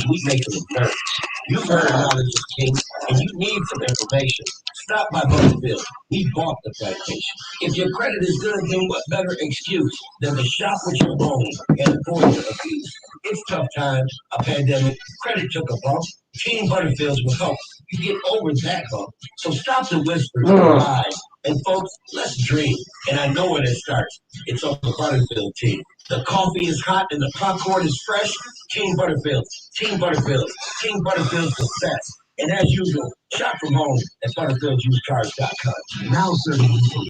we make them learn. You've heard knowledge is king, and you need some information. Stop by Butterfield. We bought the plantation. If your credit is good, then what better excuse than to shop with your own and avoid the abuse? It's tough times, a pandemic, credit took a bump. Team Butterfields will help you get over that bump. So stop the whispers and lies. And folks, let's dream. And I know where it starts. It's on the Butterfield team. The coffee is hot and the popcorn is fresh. Team Butterfield, Team Butterfield, Team Butterfield's the best. And as usual, shop from home at ButterfieldUseCars.com. Now serving you.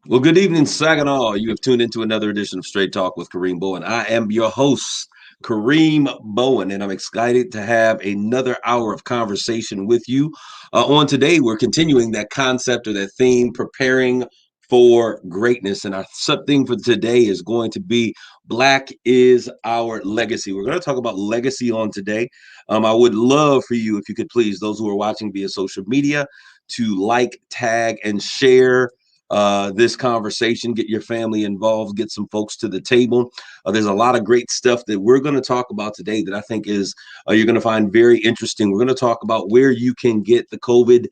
Well, good evening, Saginaw. You have tuned into another edition of Straight Talk with Kareem Bowen. I am your host, Kareem Bowen, and I'm excited to have another hour of conversation with you. On today, we're continuing that concept or that theme, preparing for greatness. And our sub-theme for today is going to be Black is Our Legacy. We're going to talk about legacy on today. I would love for you, if you could please, those who are watching via social media, to like, tag, and share this conversation, get your family involved, get some folks to the table. There's a lot of great stuff that we're going to talk about today that I think is you're going to find very interesting. We're going to talk about where you can get the COVID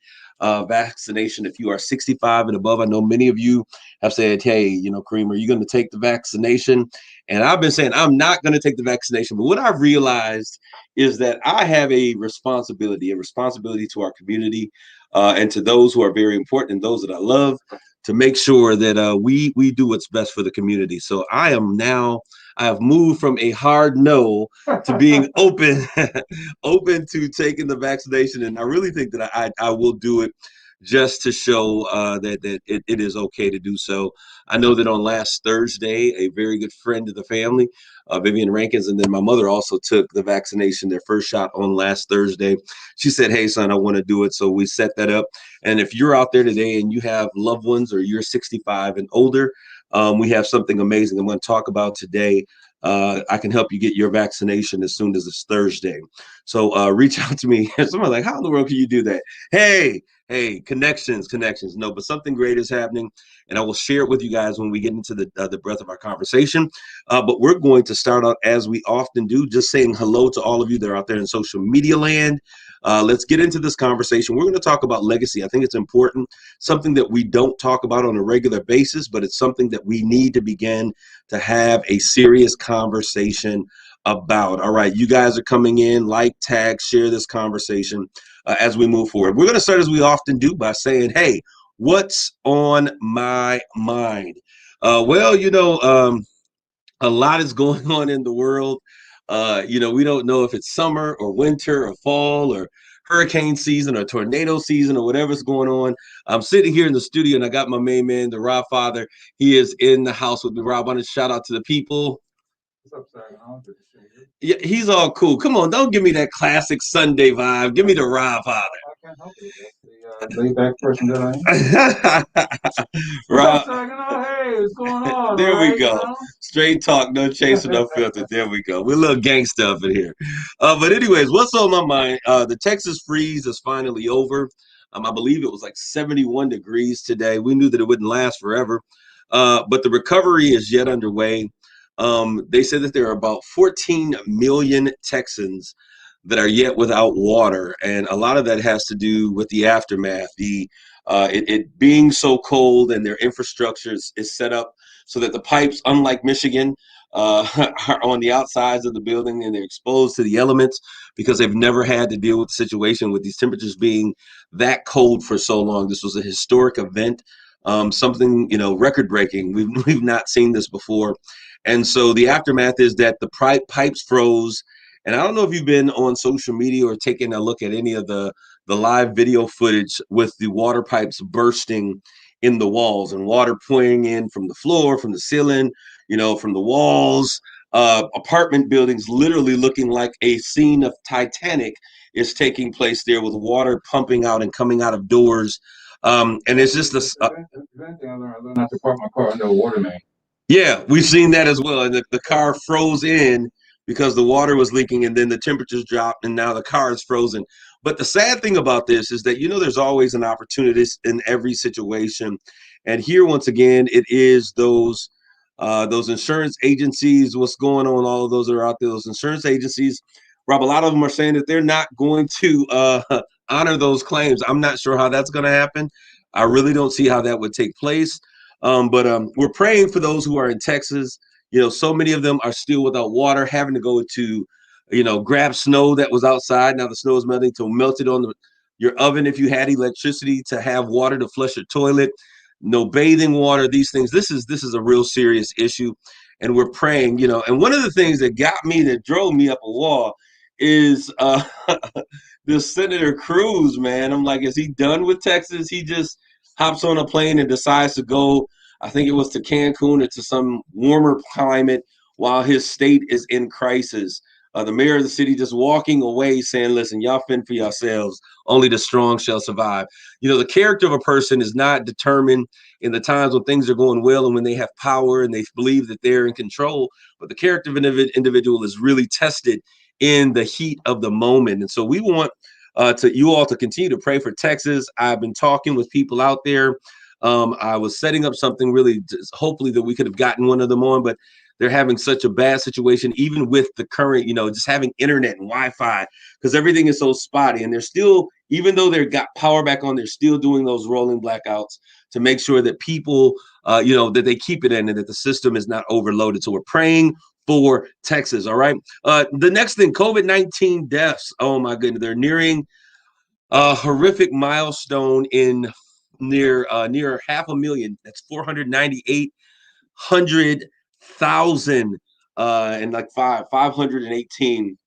vaccination if you are 65 and above. I know many of you have said, hey, Kareem, are you going to take the vaccination? And I've been saying I'm not going to take the vaccination. But what I've realized is that I have a responsibility to our community and to those who are very important and those that I love, to make sure that we do what's best for the community. So I have moved from a hard no to being open to taking the vaccination. And I really think that I will do it just to show that it is okay to do so. I know that on last Thursday, a very good friend of the family, Vivian Rankins, and then my mother also took the vaccination, their first shot on last Thursday. She said, hey, son, I want to do it. So we set that up. And if you're out there today and you have loved ones or you're 65 and older, we have something amazing I'm going to talk about today. I can help you get your vaccination as soon as it's Thursday. So reach out to me. Someone's like, how in the world can you do that? Hey, connections. No, but something great is happening, and I will share it with you guys when we get into the breadth of our conversation. But we're going to start out, as we often do, just saying hello to all of you that are out there in social media land. Let's get into this conversation. We're going to talk about legacy. I think it's important, something that we don't talk about on a regular basis, but it's something that we need to begin to have a serious conversation about. All right, you guys are coming in, like, tag, share this conversation as we move forward. We're going to start, as we often do, by saying, hey, what's on my mind? A lot is going on in the world. We don't know if it's summer or winter or fall or hurricane season or tornado season or whatever's going on. I'm sitting here in the studio and I got my main man, the Rob Father. He is in the house with me. Rob, I want to shout out to the people. What's up, Saginaw? Good to see you. Yeah, he's all cool. Come on, don't give me that classic Sunday vibe. Give me the Rob Father. I can't help it. That's the laid-back person that I am. Rob, What's up, Saginaw? Hey, what's going on? there we right, go. Straight talk, no chaser, no filter. There we go. We're a little gangsta up in here. But anyways, what's on my mind? The Texas freeze is finally over. I believe it was like 71 degrees today. We knew that it wouldn't last forever. But the recovery is yet underway. They said that there are about 14 million Texans that are yet without water, and a lot of that has to do with the aftermath, it being so cold, and their infrastructure is set up so that the pipes, unlike Michigan, are on the outsides of the building, and they're exposed to the elements because they've never had to deal with the situation with these temperatures being that cold for so long. This was a historic event, something record breaking. We've not seen this before. And so the aftermath is that the pipes froze, And I don't know if you've been on social media or taken a look at any of the live video footage with the water pipes bursting in the walls and water pouring in from the floor, from the ceiling, from the walls. Apartment buildings literally looking like a scene of Titanic is taking place there, with water pumping out and coming out of doors. And it's just this. Eventually, I learned not to park my car under a water main. Yeah, we've seen that as well. And the car froze in because the water was leaking, and then the temperatures dropped, and now the car is frozen. But the sad thing about this is that, there's always an opportunity in every situation. And here, once again, it is those insurance agencies. What's going on? All of those are out there. Those insurance agencies, Rob, a lot of them are saying that they're not going to honor those claims. I'm not sure how that's going to happen. I really don't see how that would take place. But we're praying for those who are in Texas. So many of them are still without water, having to go to, grab snow that was outside. Now the snow is melting, to melt it on your oven if you had electricity, to have water to flush your toilet. No bathing water, these things. This is a real serious issue. And we're praying, and one of the things that drove me up a wall is this Senator Cruz, man. I'm like, is he done with Texas? He just hops on a plane and decides to go, I think it was to Cancun or to some warmer climate, while his state is in crisis. The mayor of the city just walking away saying, listen, y'all fend for yourselves. Only the strong shall survive. The character of a person is not determined in the times when things are going well and when they have power and they believe that they're in control. But the character of an individual is really tested in the heat of the moment. And so we want you all to continue to pray for Texas. I've been talking with people out there. I was setting up something really, hopefully, that we could have gotten one of them on, but they're having such a bad situation, even with the current, just having internet and Wi-Fi, because everything is so spotty. And they're still, even though they've got power back on, they're still doing those rolling blackouts to make sure that people, that they keep it in and that the system is not overloaded. So we're praying for Texas. All right. The next thing, COVID-19 deaths. Oh my goodness. They're nearing a horrific milestone in near 500,000. That's 498,000 and like 518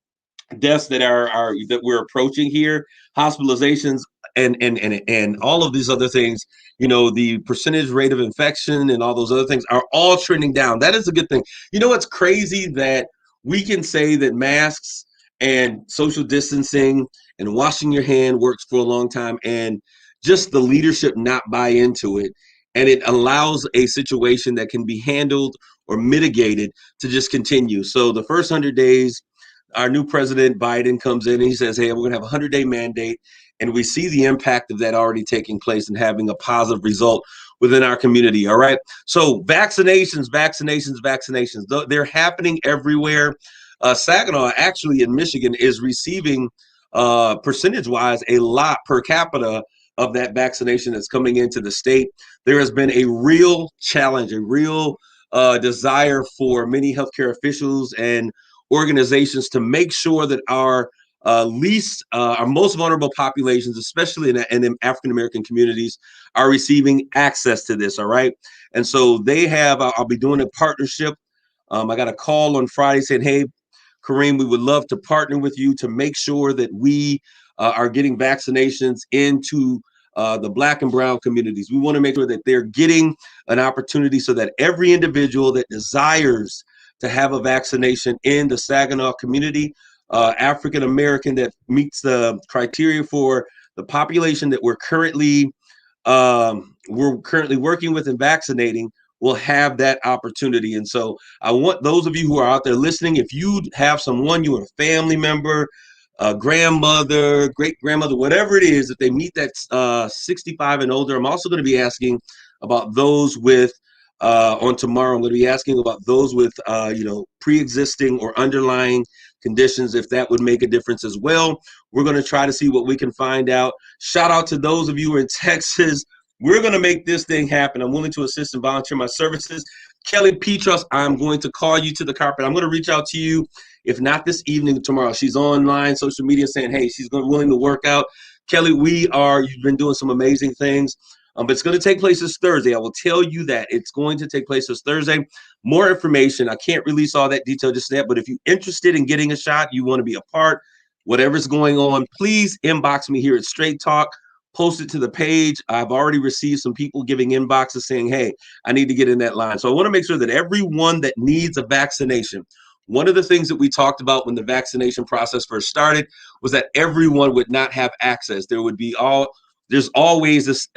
deaths that we're approaching here. Hospitalizations and all of these other things, the percentage rate of infection and all those other things are all trending down. That is a good thing. It's crazy that we can say that masks and social distancing and washing your hand works for a long time, and just the leadership not buy into it. And it allows a situation that can be handled or mitigated to just continue. So the first 100 days, our new president, Biden, comes in and he says, hey, we're going to have a 100-day mandate. And we see the impact of that already taking place and having a positive result within our community. All right. So vaccinations. They're happening everywhere. Saginaw, actually, in Michigan, is receiving percentage-wise a lot per capita of that vaccination that's coming into the state. There has been a real challenge, a real desire for many healthcare officials and organizations to make sure that our most vulnerable populations, especially in African-American communities, are receiving access to this. All right. And so they have, I'll be doing a partnership. I got a call on Friday saying, hey, Kareem, we would love to partner with you to make sure that we are getting vaccinations into the Black and brown communities. We want to make sure that they're getting an opportunity so that every individual that desires to have a vaccination in the Saginaw community, African American, that meets the criteria for the population that we're currently working with and vaccinating, will have that opportunity. And so I want those of you who are out there listening, if you have someone, you are a family member, a grandmother, great grandmother, whatever it is, if they meet that 65 and older. I'm also going to be asking about those with on tomorrow. I'm going to be asking about those with pre-existing or underlying conditions, if that would make a difference as well. We're going to try to see what we can find out. Shout out to those of you who are in Texas. We're going to make this thing happen. I'm willing to assist and volunteer my services. Kelly Petros, I'm going to call you to the carpet. I'm going to reach out to you, if not this evening, tomorrow. She's online, social media, saying, hey, she's willing to work out. Kelly, you've been doing some amazing things. But it's going to take place this Thursday. I will tell you that it's going to take place this Thursday. More information. I can't release all that detail just yet, but if you're interested in getting a shot, you want to be a part, whatever's going on, please inbox me here at Straight Talk. Post it to the page. I've already received some people giving inboxes saying, hey, I need to get in that line. So I want to make sure that everyone that needs a vaccination, one of the things that we talked about when the vaccination process first started was that everyone would not have access. There's always this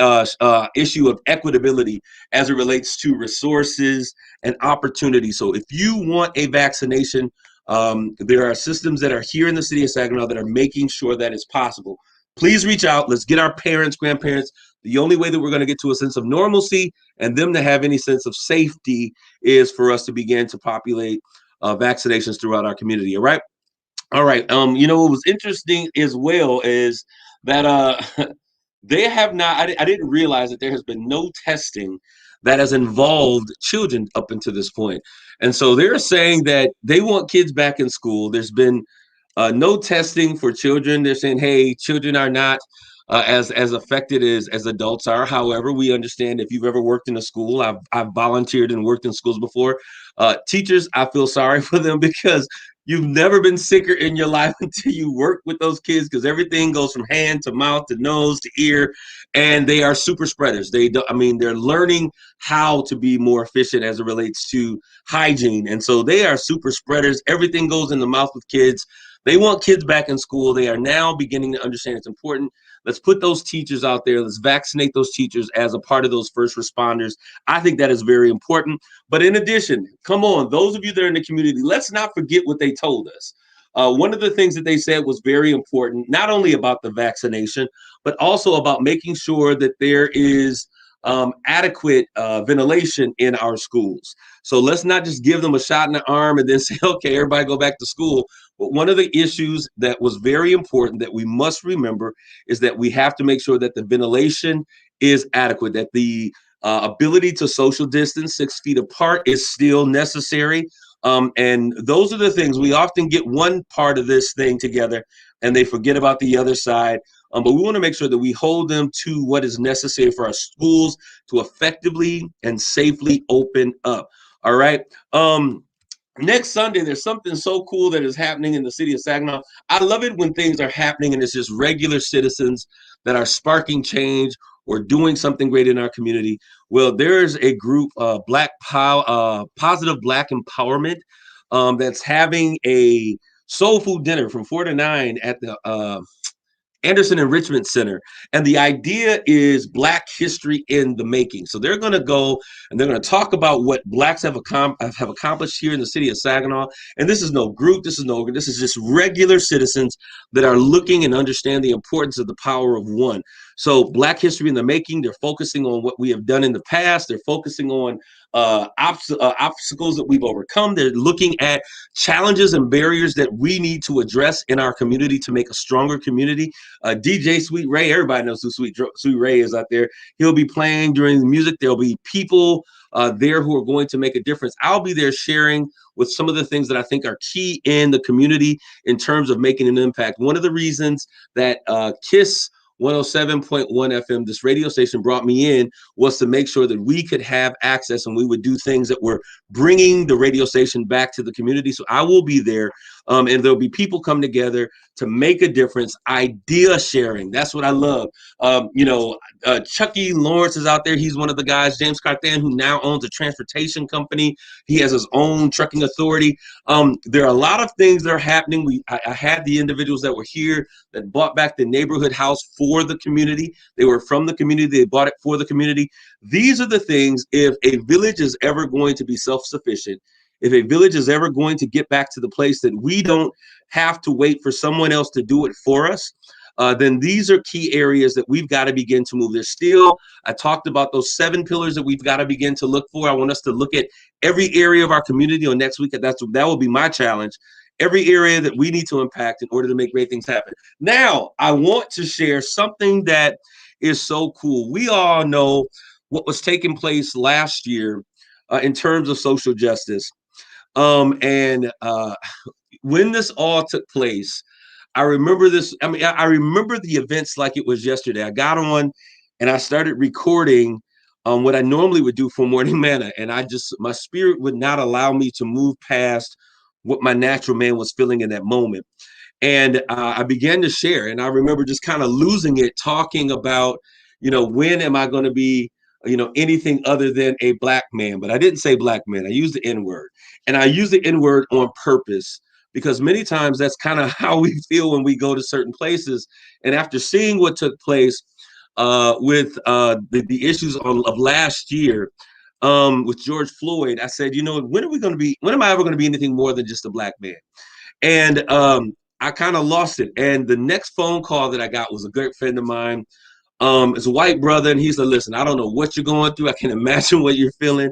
issue of equitability as it relates to resources and opportunity. So if you want a vaccination, there are systems that are here in the city of Saginaw that are making sure that it's possible. Please reach out. Let's get our parents, grandparents. The only way that we're going to get to a sense of normalcy and them to have any sense of safety is for us to begin to populate vaccinations throughout our community. All right. All right. What was interesting as well is that they have not, I didn't realize that there has been no testing that has involved children up until this point. And so they're saying that they want kids back in school. There's been no testing for children. They're saying, hey, children are not as affected as adults are. However, we understand if you've ever worked in a school, I've volunteered and worked in schools before. Teachers, I feel sorry for them because you've never been sicker in your life until you work with those kids, because everything goes from hand to mouth to nose to ear, and they are super spreaders. They're learning how to be more efficient as it relates to hygiene. And so they are super spreaders. Everything goes in the mouth with kids. They want kids back in school. They are now beginning to understand it's important. Let's put those teachers out there. Let's vaccinate those teachers as a part of those first responders. I think that is very important. But in addition, come on, those of you that are in the community, let's not forget what they told us. One of the things that they said was very important, not only about the vaccination, but also about making sure that there is adequate ventilation in our schools. So let's not just give them a shot in the arm and then say, okay, everybody go back to school. But one of the issues that was very important that we must remember is that we have to make sure that the ventilation is adequate, that the ability to social distance 6 feet apart is still necessary. And those are the things. We often get one part of this thing together and they forget about the other side. But we want to make sure that we hold them to what is necessary for our schools to effectively and safely open up. All right. Next Sunday, there's something so cool that is happening in the city of Saginaw. I love it when things are happening and it's just regular citizens that are sparking change or doing something great in our community. Well, there's a group, Positive Black Empowerment, that's having a soul food dinner from 4 to 9 at the Anderson Enrichment Center. And the idea is Black history in the making. So they're going to go and they're going to talk about what Blacks have accomplished here in the city of Saginaw. And this is no group. This is just regular citizens that are looking and understand the importance of the power of one. So Black history in the making, they're focusing on what we have done in the past. They're focusing on obstacles that we've overcome. They're looking at challenges and barriers that we need to address in our community to make a stronger community. DJ Sweet Ray, everybody knows who Sweet Ray is out there. He'll be playing during the music. There'll be people there who are going to make a difference. I'll be there sharing with some of the things that I think are key in the community in terms of making an impact. One of the reasons that KISS 107.1 FM, this radio station, brought me in was to make sure that we could have access and we would do things that were bringing the radio station back to the community. So I will be there, and there'll be people come together to make a difference. Idea sharing, that's what I love. Chucky Lawrence is out there. He's one of the guys. James Carthan, who now owns a transportation company. He has his own trucking authority. There are a lot of things that are happening. I had the individuals that were here that bought back the neighborhood house for the community. They were from the community. They bought it for the community. These are the things, if a village is ever going to be self-sufficient, if a village is ever going to get back to the place that we don't have to wait for someone else to do it for us, then these are key areas that we've got to begin to move. There's still, I talked about those 7 pillars that we've got to begin to look for. I want us to look at every area of our community on next week. That will be my challenge. Every area that we need to impact in order to make great things happen. Now, I want to share something that is so cool. We all know what was taking place last year in terms of social justice. When this all took place, I remember this. I remember the events like it was yesterday. I got on and I started recording what I normally would do for Morning Manna. And my spirit would not allow me to move past what my natural man was feeling in that moment. And I began to share, and I remember just kind of losing it, talking about, when am I going to be, anything other than a black man? But I didn't say black man. I used the N word, and I used the N word on purpose because many times that's kind of how we feel when we go to certain places. And after seeing what took place with the issues of last year with George Floyd, I said, when am I ever going to be anything more than just a black man? And I kind of lost it. And the next phone call that I got was a good friend of mine. It's a white brother, and he said, listen, I don't know what you're going through. I can't imagine what you're feeling.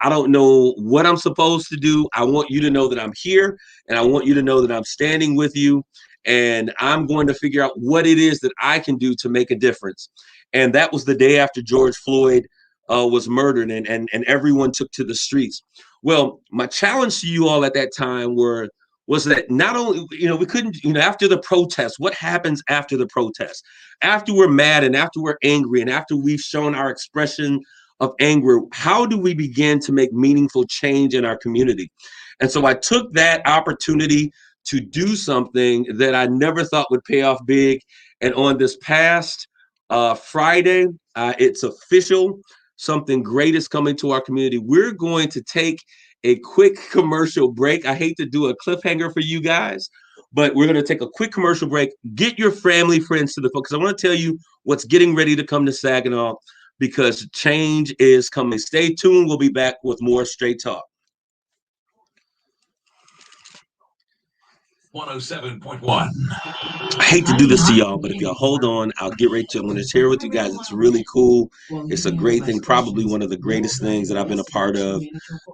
I don't know what I'm supposed to do. I want you to know that I'm here, and I want you to know that I'm standing with you, and I'm going to figure out what it is that I can do to make a difference. And that was the day after George Floyd was murdered, and everyone took to the streets. Well, my challenge to you all at that time was that not only, we couldn't, after the protest, what happens after the protest? After we're mad and after we're angry and after we've shown our expression of anger, how do we begin to make meaningful change in our community? And so I took that opportunity to do something that I never thought would pay off big. And on this past Friday, it's official. Something great is coming to our community. We're going to take a quick commercial break. I hate to do a cliffhanger for you guys, but we're going to take a quick commercial break. Get your family, friends to the phone, because I want to tell you what's getting ready to come to Saginaw, because change is coming. Stay tuned. We'll be back with more Straight Talk. 107.1. I hate to do this to y'all, but if y'all hold on, I'll get right to it. I'm going to share with you guys. It's really cool. It's a great thing, probably one of the greatest things that I've been a part of.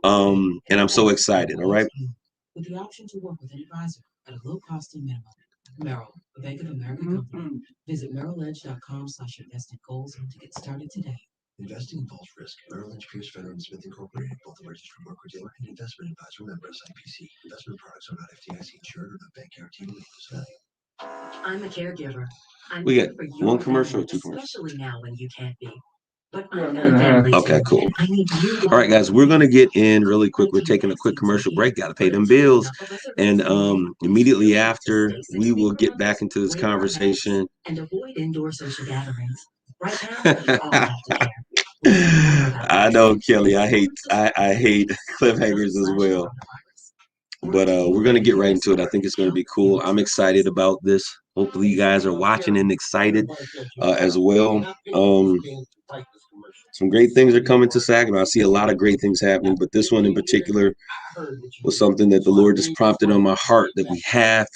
And I'm so excited. All right. With the option to work with an advisor at a low cost and minimum. Merrill, a Bank of America company. Visit merrilledge.com/investing goals to get started today. Investing involves risk. Merrill Lynch, Pierce, Federal, and Smith Incorporated, both a registered broker-dealer and investment advisor, member SIPC. Investment products are not FDIC insured or not bank guaranteed or value. I'm a caregiver. We got one commercial or two commercials? Especially now when you can't be. But okay, cool. All right, guys, we're going to get in really quick. We're taking a quick commercial break. Got to pay them bills. And immediately after, we will get back into this conversation. And avoid indoor social gatherings. Right now, you all have to care. I know, Kelly. I hate cliffhangers as well. But we're going to get right into it. I think it's going to be cool. I'm excited about this. Hopefully you guys are watching and excited as well. Some great things are coming to Saginaw. I see a lot of great things happening, but this one in particular was something that the Lord just prompted on my heart that we have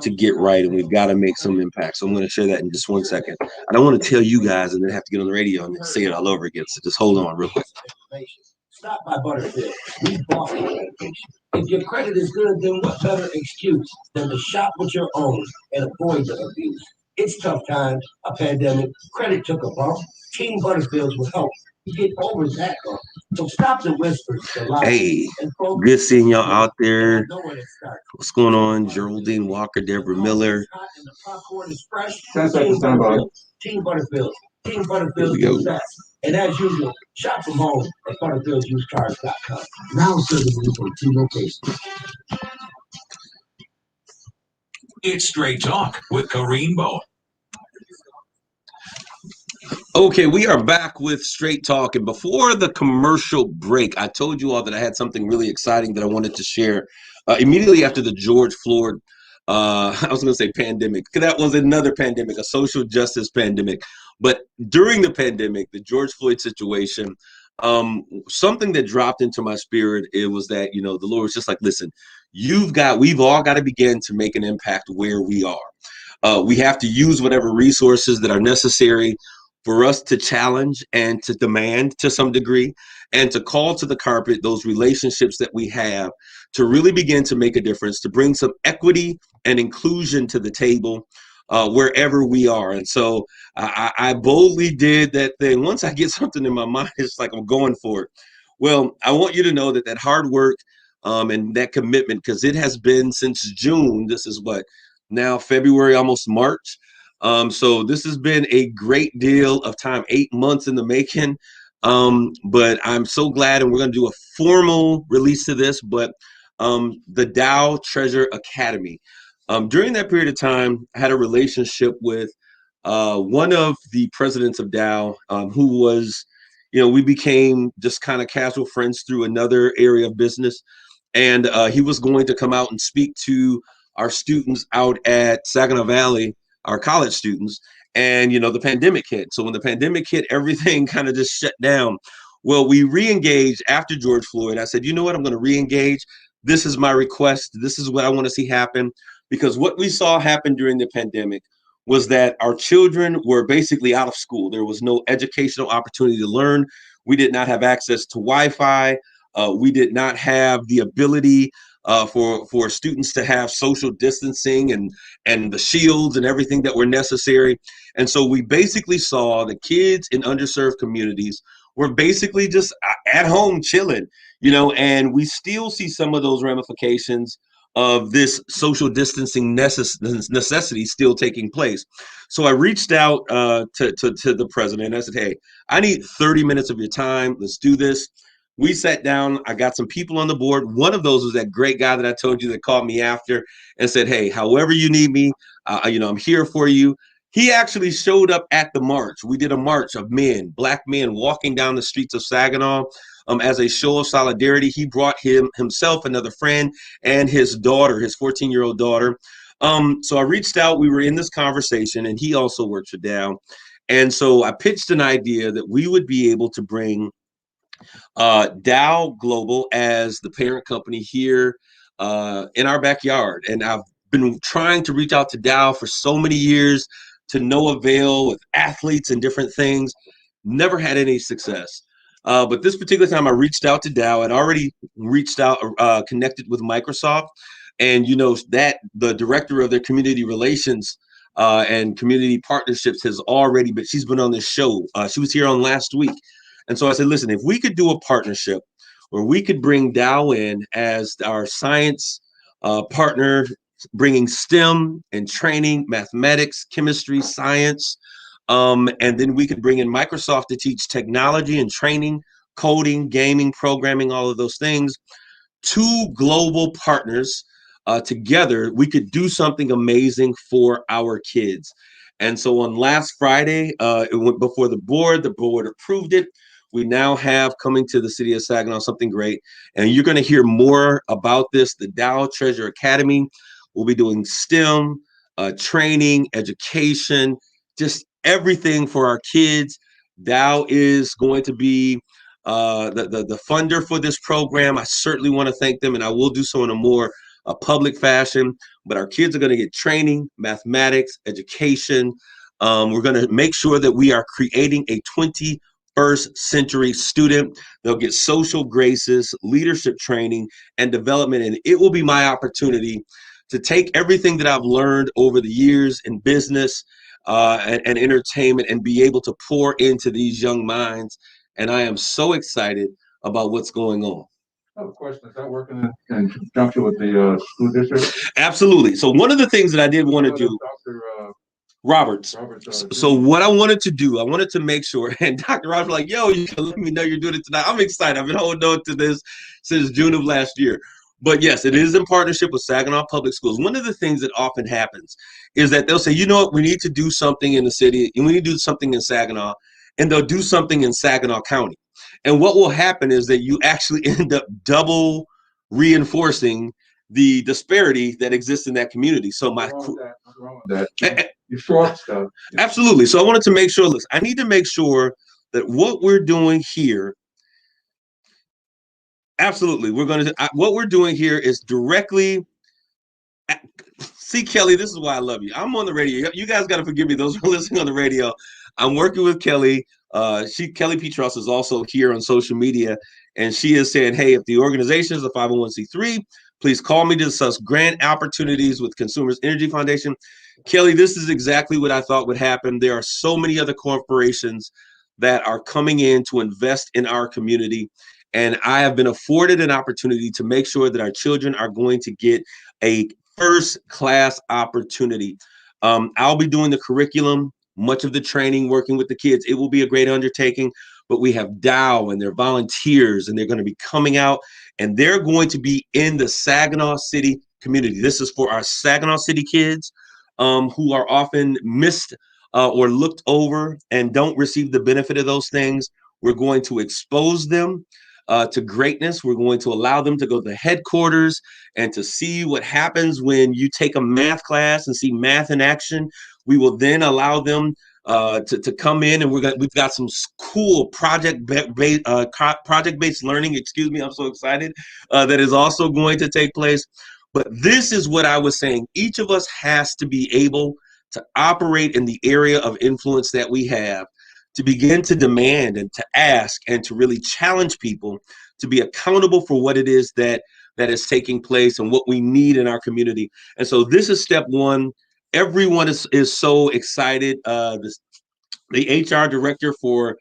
to get right, and we've got to make some impact. So I'm going to share that in just 1 second. I don't want to tell you guys and then have to get on the radio and say it all over again. So just hold on real quick. Stop by Butterfield. We bought the medication. If your credit is good, then what better excuse than to shop with your own and avoid the abuse? It's tough times, a pandemic, credit took a bump. Team Butterfields will help you get over that bump. So stop the whispers. Hey, good seeing y'all out there. What's going on? Geraldine Walker, Deborah Miller. 10 seconds, stand by. Team Butterfield. Team Butterfield is best. And as usual, shop from home at ButterfieldUseCars.com. Now serving you from 2 locations. It's Straight Talk with Kareem Bowen. Okay, we are back with Straight Talk. And before the commercial break, I told you all that I had something really exciting that I wanted to share. Immediately after the George Floyd, I was going to say pandemic, because that was another pandemic, a social justice pandemic. But during the pandemic, the George Floyd situation, something that dropped into my spirit, it was that, the Lord was just like, listen, we've all got to begin to make an impact where we are. We have to use whatever resources that are necessary for us to challenge and to demand to some degree, and to call to the carpet those relationships that we have to really begin to make a difference, to bring some equity and inclusion to the table wherever we are. And so I boldly did that thing. Once I get something in my mind, it's like I'm going for it. Well, I want you to know that hard work and that commitment, because it has been since June, this is what, now February, almost March, So this has been a great deal of time, 8 months in the making. But I'm so glad, and we're going to do a formal release to this, but the Dow Treasure Academy. During that period of time, I had a relationship with one of the presidents of Dow, who was, we became just kind of casual friends through another area of business. And he was going to come out and speak to our students out at Saginaw Valley, our college students. And, the pandemic hit. So when the pandemic hit, everything kind of just shut down. Well, we re-engaged after George Floyd. I said, you know what, I'm going to re-engage. This is my request. This is what I want to see happen. Because what we saw happen during the pandemic was that our children were basically out of school. There was no educational opportunity to learn. We did not have access to Wi-Fi. We did not have the ability for students to have social distancing and the shields and everything that were necessary. And so we basically saw the kids in underserved communities were basically just at home chilling, and we still see some of those ramifications of this social distancing necessity still taking place. So I reached out to the president. I said, hey, I need 30 minutes of your time. Let's do this. We sat down. I got some people on the board. One of those was that great guy that I told you that called me after and said, hey, however you need me, I'm here for you. He actually showed up at the march. We did a march of men, Black men, walking down the streets of Saginaw as a show of solidarity. He brought himself, another friend, and his daughter, his 14-year-old daughter. So I reached out. We were in this conversation, and he also works for Dow. And so I pitched an idea that we would be able to bring Dow Global as the parent company here in our backyard. And I've been trying to reach out to Dow for so many years to no avail with athletes and different things. Never had any success. But this particular time I reached out to Dow. I'd already reached out, connected with Microsoft. And that the director of their community relations and community partnerships has already been, she's been on this show. She was here on last week. And so I said, listen, if we could do a partnership where we could bring Dow in as our science partner, bringing STEM and training, mathematics, chemistry, science, and then we could bring in Microsoft to teach technology and training, coding, gaming, programming, all of those things. Two global partners together, we could do something amazing for our kids. And so on last Friday, it went before the board approved it. We now have coming to the city of Saginaw something great. And you're going to hear more about this. The Dow Treasure Academy will be doing STEM, training, education, just everything for our kids. Dow is going to be the funder for this program. I certainly want to thank them, and I will do so in a more public fashion. But our kids are going to get training, mathematics, education. We're going to make sure that we are creating a 21st century student. They'll get social graces, leadership training, and development. And it will be my opportunity to take everything that I've learned over the years in business and entertainment and be able to pour into these young minds. And I am so excited about what's going on. I have a question. Is that working in conjunction with the school district? Absolutely. So one of the things that I did want to do, Dr. Roberts. So what I wanted to do, I wanted to make sure, and Dr. Roberts was like, yo, you can let me know you're doing it tonight. I'm excited. I've been holding on to this since June of last year. But yes, it is in partnership with Saginaw Public Schools. One of the things that often happens is that they'll say, you know what, we need to do something in the city, and we need to do something in Saginaw, and they'll do something in Saginaw County. And what will happen is that you actually end up double reinforcing the disparity that exists in that community. So you short stuff. Absolutely. So I wanted to make sure, listen, I need to make sure that what we're doing here, absolutely, what we're doing here is directly, see, Kelly, this is why I love you. I'm on the radio. You guys got to forgive me, those who are listening on the radio. I'm working with Kelly. Kelly Petros is also here on social media, and she is saying, hey, if the organization is a 501c3, please call me to discuss grant opportunities with Consumers Energy Foundation. Kelly, this is exactly what I thought would happen. There are so many other corporations that are coming in to invest in our community, and I have been afforded an opportunity to make sure that our children are going to get a first-class opportunity. I'll be doing the curriculum, much of the training, working with the kids. It will be a great undertaking, but we have Dow and their volunteers, and they're going to be coming out, and they're going to be in the Saginaw City community. This is for our Saginaw City kids who are often missed or looked over and don't receive the benefit of those things. We're going to expose them to greatness. We're going to allow them to go to the headquarters and to see what happens when you take a math class and see math in action. We will then allow them to come in, and we've got some cool project-based learning. Excuse me, I'm so excited that is also going to take place. But this is what I was saying. Each of us has to be able to operate in the area of influence that we have, to begin to demand and to ask and to really challenge people to be accountable for what it is that is taking place and what we need in our community. And so this is step one. Everyone is so excited. The HR director for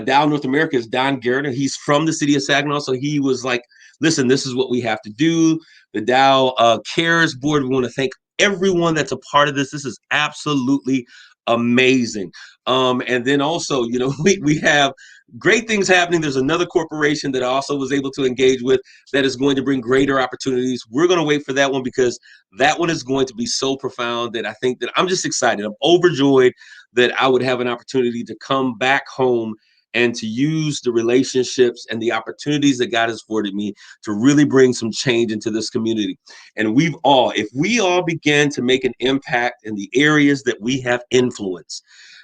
Dow North America is Don Garrett. He's from the city of Saginaw, so he was like, listen, this is what we have to do. The Dow Cares Board, we want to thank everyone that's a part of this. This is absolutely amazing. And then also, you know, we have great things happening. There's another corporation that I also was able to engage with that is going to bring greater opportunities. We're going to wait for that one because that one is going to be so profound that I think that I'm just excited. I'm overjoyed that I would have an opportunity to come back home and to use the relationships and the opportunities that God has afforded me to really bring some change into this community. And if we all begin to make an impact in the areas that we have influence,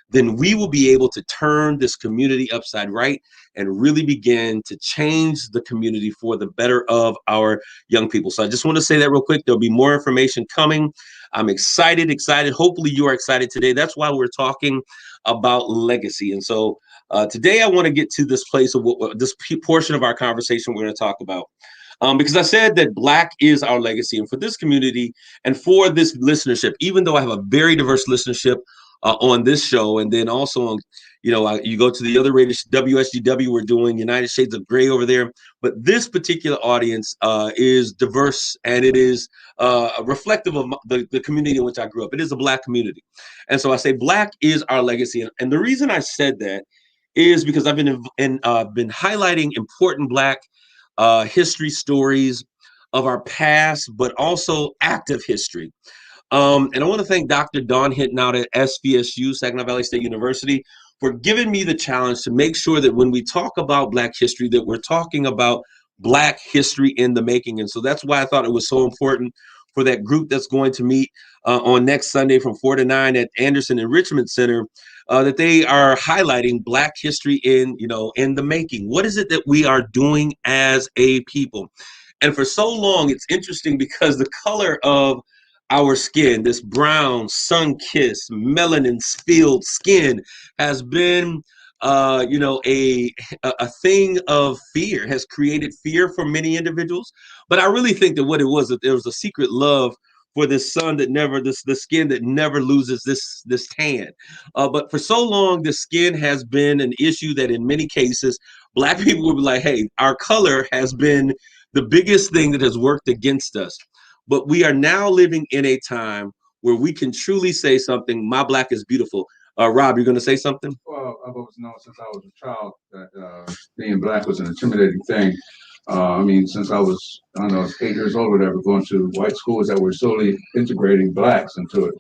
then we will be able to turn this community upside right and really begin to change the community for the better of our young people. So I just want to say that real quick. There'll be more information coming. I'm excited. Hopefully you are excited today. That's why we're talking about legacy. And so today I want to get to this place of this portion of our conversation we're going to talk about. Because I said that Black is our legacy. And for this community and for this listenership, even though I have a very diverse listenership on this show, and then also on, you go to the other radio, WSGW, we're doing United Shades of Gray over there. But this particular audience is diverse, and it is reflective of the community in which I grew up. It is a Black community. And so I say Black is our legacy. And the reason I said that is because I've been highlighting important Black history stories of our past, but also active history. And I want to thank Dr. Dawn Hinton out at SVSU, Saginaw Valley State University, for giving me the challenge to make sure that when we talk about Black history, that we're talking about Black history in the making. And so that's why I thought it was so important for that group that's going to meet on next Sunday from 4 to 9 at Anderson and Richmond Center, that they are highlighting Black history in the making. What is it that we are doing as a people? And for so long, it's interesting because the color of our skin, this brown, sun-kissed, melanin-filled skin, has been, a thing of fear, has created fear for many individuals. But I really think that what it was, that there was a secret love for this sun that never, the skin that never loses this tan. But for so long, the skin has been an issue that in many cases, Black people would be like, hey, our color has been the biggest thing that has worked against us. But we are now living in a time where we can truly say something. My Black is beautiful. Rob, you're going to say something? Well, I've always known since I was a child that being Black was an intimidating thing. Since I was, 8 years old or whatever, going to white schools that were solely integrating Blacks into it.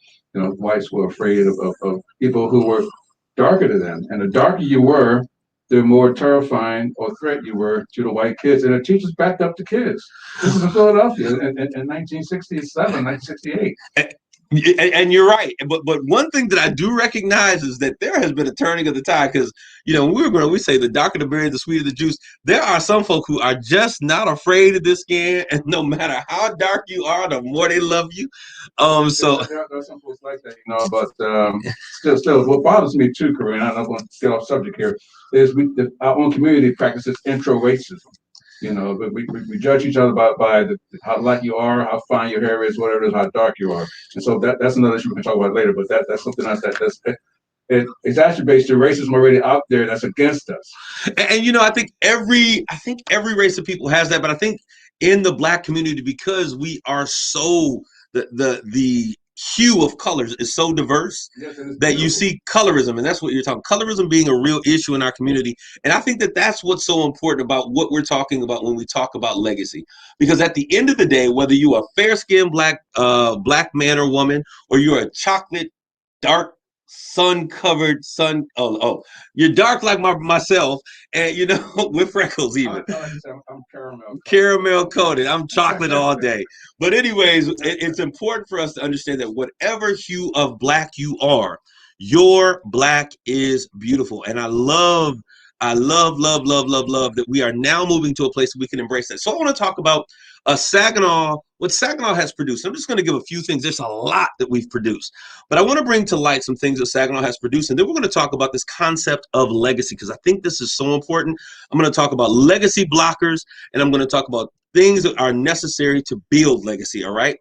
Whites were afraid of people who were darker than them. And the darker you were, the more terrifying or threat you were to the white kids. And the teachers backed up the kids. This is in Philadelphia in 1967, 1968. And you're right. But one thing that I do recognize is that there has been a turning of the tide, because, we say the darker the berry, the sweeter the juice. There are some folk who are just not afraid of this skin. And no matter how dark you are, the more they love you. There are some folks like that, but still, what bothers me too, Corinne, I don't want to get off subject here, is our own community practices intro-racism. But we judge each other by how light you are, how fine your hair is, whatever it is, how dark you are. And so that's another issue we can talk about later. But that's something else it exacerbates the racism already out there that's against us. And I think every race of people has that, but I think in the Black community, because we are so the hue of colors is so diverse Yes, it is that you beautiful. see colorism, and that's what you're talking. Colorism being a real issue in our community, and I think that that's what's so important about what we're talking about when we talk about legacy. Because at the end of the day, whether you are fair-skinned black man or woman, or you're a chocolate dark sun-covered you're dark like myself, and with freckles I even like to say I'm caramel colored. caramel coated. I'm chocolate all day. But anyways, it's important for us to understand that whatever hue of black you are, your black is beautiful. And I love that we are now moving to a place where we can embrace that. So I want to talk about Saginaw, what Saginaw has produced. I'm just going to give a few things. There's a lot that we've produced, but I want to bring to light some things that Saginaw has produced. And then we're going to talk about this concept of legacy, because I think this is so important. I'm going to talk about legacy blockers, and I'm going to talk about things that are necessary to build legacy. All right.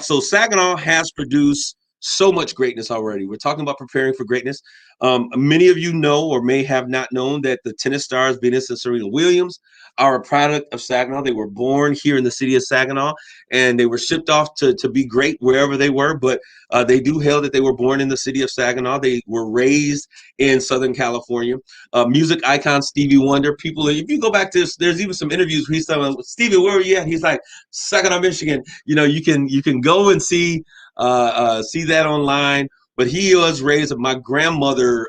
So Saginaw has produced so much greatness already. We're talking about preparing for greatness. Many of you know or may have not known that the tennis stars Venus and Serena Williams are a product of Saginaw. They were born here in the city of Saginaw, and they were shipped off to be great wherever they were. But they do hail that they were born in the city of Saginaw. They were raised in Southern California. Music icon Stevie Wonder. People, if you go back to this, there's even some interviews where he's telling Stevie, where are you at? He's like, Saginaw, Michigan. You can go and see that online. But he was raised. My grandmother,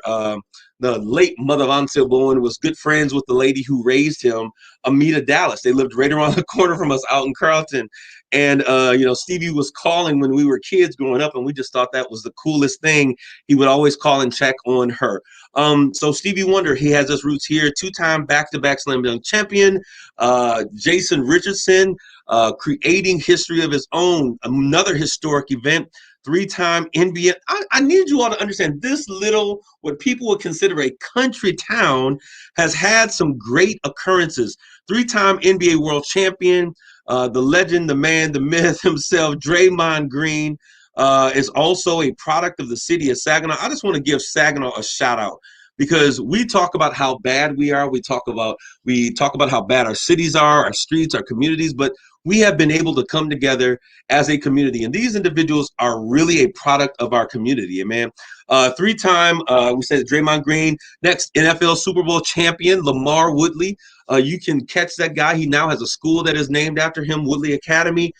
the late mother of Ansel Bowen, was good friends with the lady who raised him, Amita Dallas. They lived right around the corner from us out in Carlton. And, Stevie was calling when we were kids growing up, and we just thought that was the coolest thing. He would always call and check on her. So Stevie Wonder, he has his roots here, two-time back-to-back Slam Dunk champion. Jason Richardson, creating history of his own, another historic event. Three-time NBA. I need you all to understand this little, what people would consider a country town, has had some great occurrences. Three-time NBA world champion, the legend, the man, the myth himself, Draymond Green, is also a product of the city of Saginaw. I just want to give Saginaw a shout out, because we talk about how bad we are. We talk about how bad our cities are, our streets, our communities, but we have been able to come together as a community. And these individuals are really a product of our community, man. Three-time, we said Draymond Green. Next, NFL Super Bowl champion, Lamar Woodley. You can catch that guy. He now has a school that is named after him, Woodley Academy,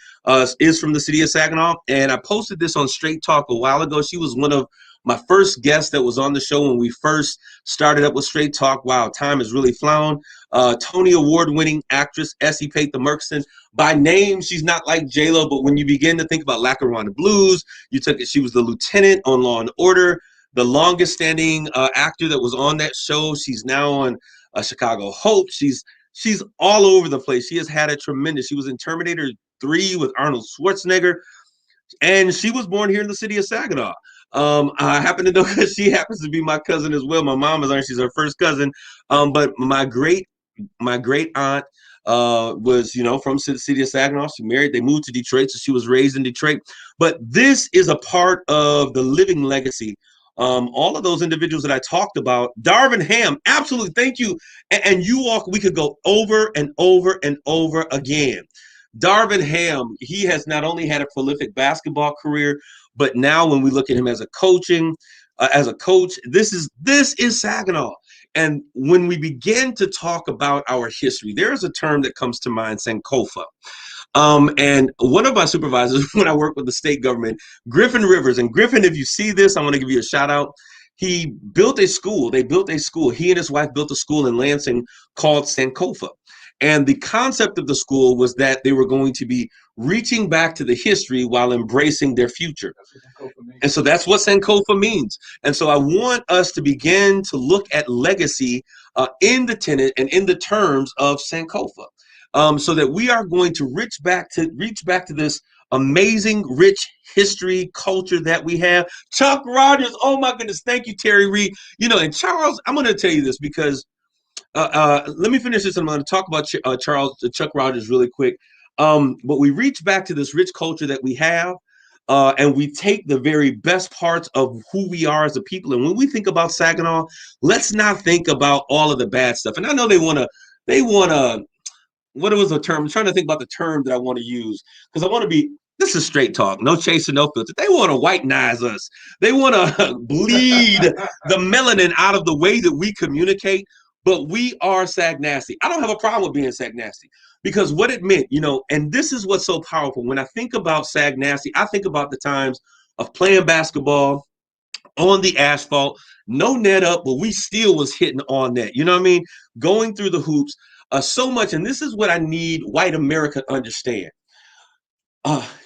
is from the city of Saginaw. And I posted this on Straight Talk a while ago. She was one of my first guest that was on the show when we first started up with Straight Talk. Wow, time has really flown. Tony Award-winning actress Essie Pate the Murkison. By name, she's not like J-Lo, but when you begin to think about Lackawanna Blues, she was the lieutenant on Law and Order, the longest-standing actor that was on that show. She's now on Chicago Hope. She's all over the place. She has had a tremendous. She was in Terminator 3 with Arnold Schwarzenegger, and she was born here in the city of Saginaw. I happen to know because she happens to be my cousin as well. My mom is on; she's her first cousin. But my great aunt was, from the city of Saginaw. She married. They moved to Detroit, so she was raised in Detroit. But this is a part of the living legacy. All of those individuals that I talked about, Darvin Ham, absolutely, thank you. And you all, we could go over and over and over again. Darvin Ham, he has not only had a prolific basketball career, but now when we look at him as a coach, this is Saginaw. And when we begin to talk about our history, there is a term that comes to mind, Sankofa. And one of my supervisors, when I work with the state government, Griffin Rivers, and Griffin, if you see this, I want to give you a shout out. He built a school. They built a school. He and his wife built a school in Lansing called Sankofa. And the concept of the school was that they were going to be reaching back to the history while embracing their future. And so that's what Sankofa means. And so I want us to begin to look at legacy in the tenet and in the terms of Sankofa, so that we are going to reach back to this amazing, rich history, culture that we have. Chuck Rogers, oh my goodness, thank you, Terry Reed. And Charles, I'm going to tell you this because let me finish this. I'm going to talk about Chuck Rogers really quick. But we reach back to this rich culture that we have, and we take the very best parts of who we are as a people. And when we think about Saginaw, let's not think about all of the bad stuff. And I know they want to, what was the term? I'm trying to think about the term that I want to use, because I want to be, This is straight talk. No chaser, no filter. They want to whitenize us. They want to bleed the melanin out of the way that we communicate. But we are Sag Nasty. I don't have a problem with being Sag Nasty because what it meant, and this is what's so powerful. When I think about Sag Nasty, I think about the times of playing basketball on the asphalt, no net up, but we still was hitting on net. You know what I mean? Going through the hoops so much. And this is what I need white America to understand.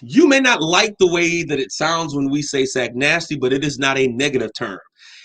You may not like the way that it sounds when we say Sag Nasty, but it is not a negative term.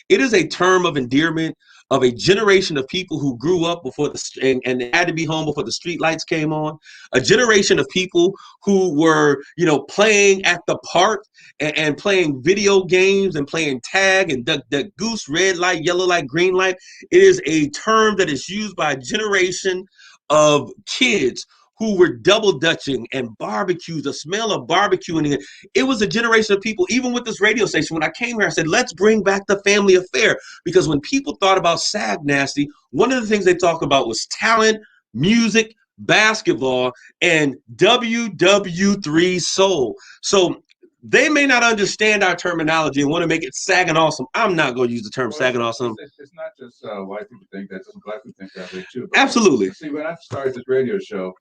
It is a term of endearment of a generation of people who grew up before and had to be home before the street lights came on. A generation of people who were, playing at the park and playing video games and playing tag and duck, goose, red light, yellow light, green light. It is a term that is used by a generation of kids who were double dutching and barbecues, the smell of barbecuing. It was a generation of people, even with this radio station, when I came here, I said, let's bring back the family affair. Because when people thought about Sag Nasty, one of the things they talked about was talent, music, basketball, and WW3 soul. So they may not understand our terminology and want to make it sagging awesome. I'm not going to use the term sagging awesome. It's not just white people think that, some black people think that way too. Absolutely. See, when I started this radio show,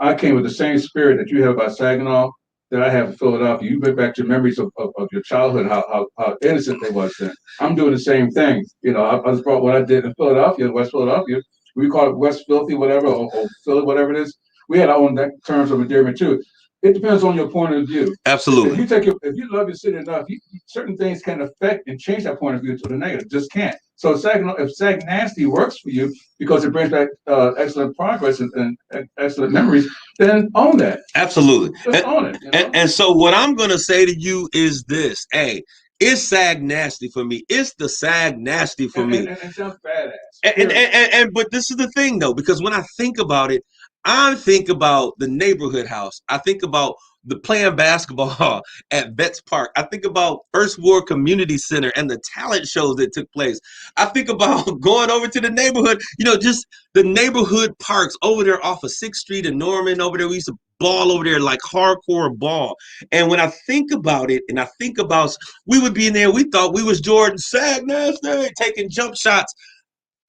I came with the same spirit that you have about Saginaw that I have in Philadelphia. You went back to memories of your childhood, how innocent they was then. I'm doing the same thing. I was brought what I did in Philadelphia, West Philadelphia. We call it West Filthy, whatever, or Philly, whatever it is. We had our own terms of endearment too. It depends on your point of view. Absolutely. If you love your city enough, certain things can affect and change that point of view to the negative. Just can't. So if Sag Nasty works for you because it brings back excellent progress and excellent memories, then own that. Absolutely. Just own it. And so what I'm going to say to you is this. Hey, it's Sag Nasty for me. It's the Sag Nasty for me. And it sounds badass. But this is the thing, though, because when I think about it, I think about the neighborhood house. I think about the playing basketball at Vets Park. I think about First Ward Community Center and the talent shows that took place. I think about going over to the neighborhood, just the neighborhood parks over there off of 6th Street in Norman. Over there, we used to ball over there like hardcore ball. And when I think about it, and I think about we would be in there, we thought we was Jordan Sag Nasty taking jump shots.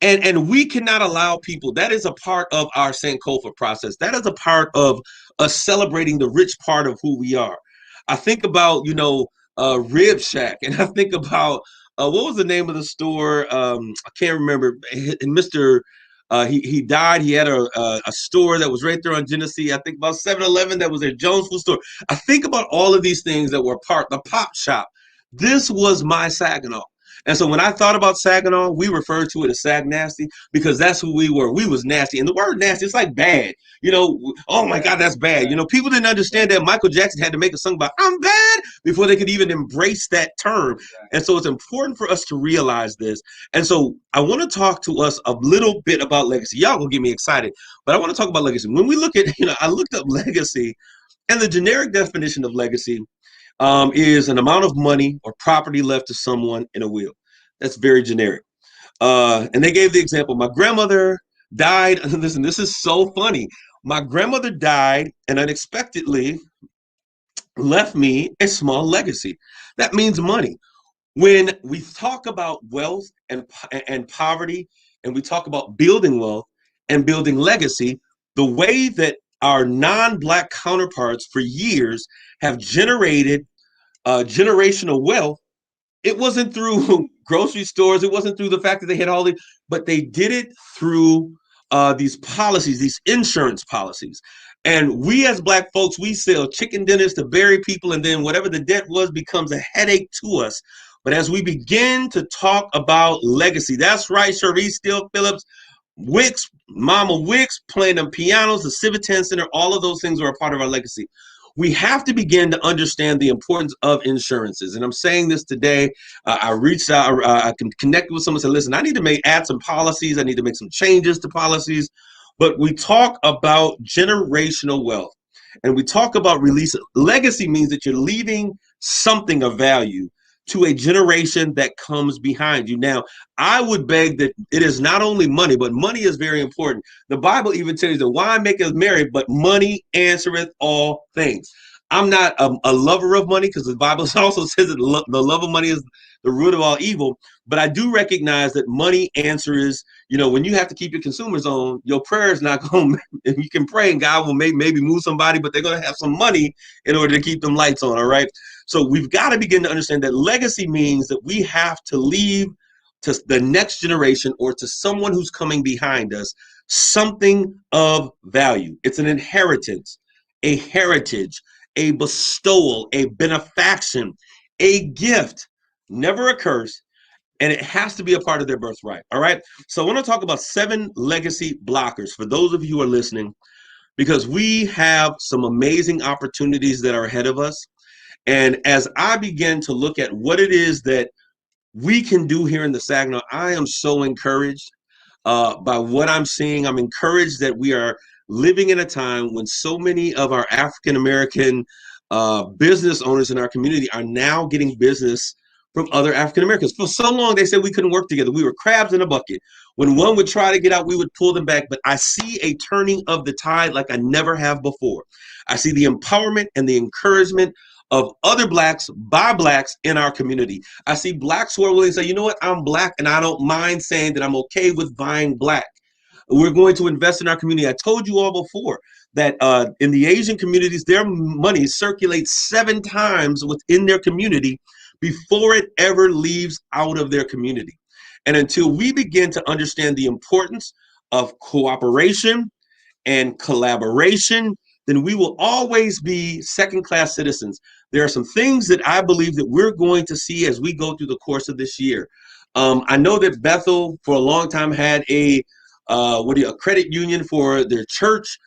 And we cannot allow people, that is a part of our Sankofa process. That is a part of us celebrating the rich part of who we are. I think about, Rib Shack, and I think about, what was the name of the store? I can't remember. And Mr. He died. He had a store that was right there on Genesee. I think about 7-Eleven that was a Jones Food store. I think about all of these things that were the pop shop. This was my Saginaw. And so when I thought about Saginaw, we referred to it as Sag Nasty because that's who we were. We was nasty. And the word nasty, it's like bad. Oh my God, that's bad. People didn't understand that Michael Jackson had to make a song about I'm bad before they could even embrace that term. And so it's important for us to realize this. And so I want to talk to us a little bit about legacy. Y'all gonna get me excited, but I want to talk about legacy. When we look at, I looked up legacy, and the generic definition of legacy is an amount of money or property left to someone in a will. That's very generic. And they gave the example. My grandmother died. Listen, this is so funny. My grandmother died and unexpectedly left me a small legacy. That means money. When we talk about wealth and poverty, and we talk about building wealth and building legacy, the way that our non-Black counterparts for years have generated generational wealth, it wasn't through grocery stores. It wasn't through the fact that they had all these, but they did it through these policies, these insurance policies. And we as Black folks, we sell chicken dinners to bury people, and then whatever the debt was becomes a headache to us. But as we begin to talk about legacy, that's right, Cherise Steele Phillips, Wicks, Mama Wicks, playing the pianos, the Civitan Center, all of those things are a part of our legacy. We have to begin to understand the importance of insurances. And I'm saying this today. I reached out, I can connect with someone and say, listen, I need to add some policies. I need to make some changes to policies. But we talk about generational wealth, and we talk about release. Legacy means that you're leaving something of value to a generation that comes behind you. Now, I would beg that it is not only money, but money is very important. The Bible even tells you that why make us merry, but money answereth all things. I'm not a lover of money, because the Bible also says that the love of money is the root of all evil. But I do recognize that money answers, when you have to keep your consumers on, your prayer is not going to, you can pray and God will maybe move somebody, but they're going to have some money in order to keep them lights on. All right. So we've got to begin to understand that legacy means that we have to leave to the next generation or to someone who's coming behind us something of value. It's an inheritance, a heritage, a bestowal, a benefaction, a gift, never a curse, and it has to be a part of their birthright. All right. So I want to talk about 7 legacy blockers for those of you who are listening, because we have some amazing opportunities that are ahead of us. And as I begin to look at what it is that we can do here in the Saginaw, I am so encouraged by what I'm seeing. I'm encouraged that we are living in a time when so many of our African American business owners in our community are now getting business from other African Americans. For so long, they said we couldn't work together. We were crabs in a bucket. When one would try to get out, we would pull them back. But I see a turning of the tide like I never have before. I see the empowerment and the encouragement of other Blacks by Blacks in our community. I see Blacks who are willing to say, you know what, I'm Black and I don't mind saying that I'm okay with buying Black. We're going to invest in our community. I told you all before that in the Asian communities, their money circulates 7 times within their community before it ever leaves out of their community. And until we begin to understand the importance of cooperation and collaboration, then we will always be second-class citizens. There are some things that I believe that we're going to see as we go through the course of this year. I know that Bethel for a long time had a credit union for their church.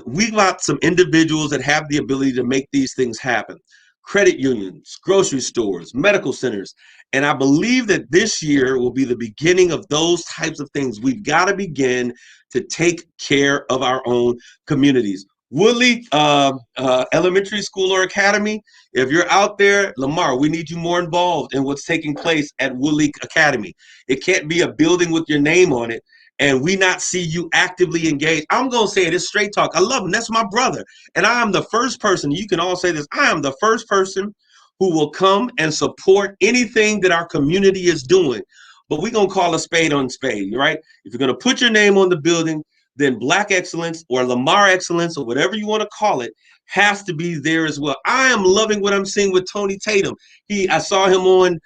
We've got some individuals that have the ability to make these things happen. Credit unions, grocery stores, medical centers. And I believe that this year will be the beginning of those types of things. We've got to begin to take care of our own communities. Woodley Elementary School or Academy, if you're out there, Lamar, we need you more involved in what's taking place at Woodley Academy. It can't be a building with your name on it and we not see you actively engaged. I'm going to say it, it's straight talk. I love him. That's my brother. And I am the first person, you can all say this, I am the first person who will come and support anything that our community is doing. But we're going to call a spade on spade, right? If you're going to put your name on the building, then Black Excellence or Lamar Excellence or whatever you want to call it has to be there as well. I am loving what I'm seeing with Tony Tatum. I saw him on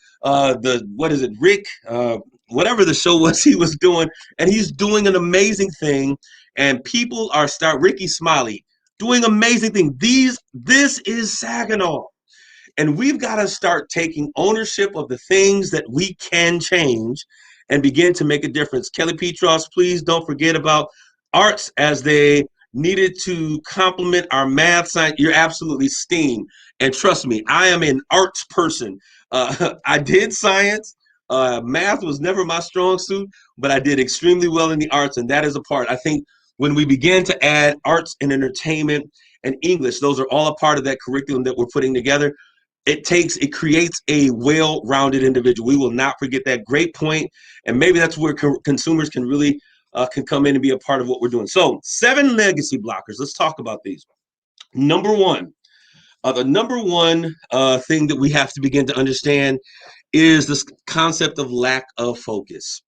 Rick, whatever the show was he was doing, and he's doing an amazing thing. And people are Ricky Smiley doing amazing things. This is Saginaw. And we've got to start taking ownership of the things that we can change and begin to make a difference. Kelly Petros, please don't forget about arts as they needed to complement our math science. You're absolutely STEAM. And trust me, I am an arts person. I did science. Math was never my strong suit, but I did extremely well in the arts. And that is a part. I think when we begin to add arts and entertainment and English, those are all a part of that curriculum that we're putting together. It creates a well-rounded individual. We will not forget that. Great point. And maybe that's where consumers can really can come in and be a part of what we're doing. So 7 legacy blockers. Let's talk about these. Number one, the number one thing that we have to begin to understand is this concept of lack of focus.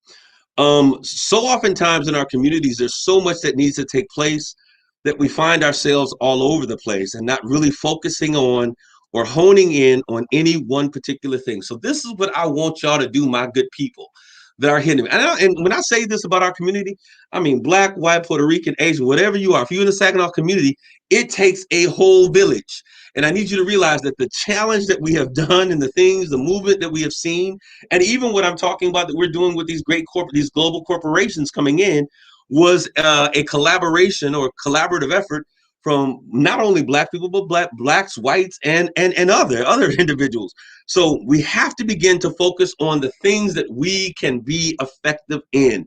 So oftentimes in our communities, there's so much that needs to take place that we find ourselves all over the place and not really focusing on or honing in on any one particular thing. So this is what I want y'all to do, my good people that are hitting me. And when I say this about our community, I mean Black, white, Puerto Rican, Asian, whatever you are. If you're in the Saginaw community, it takes a whole village. And I need you to realize that the challenge that we have done and the things, the movement that we have seen, and even what I'm talking about that we're doing with these these global corporations coming in was a collaboration or collaborative effort from not only Black people, but Blacks, whites, and other individuals. So we have to begin to focus on the things that we can be effective in.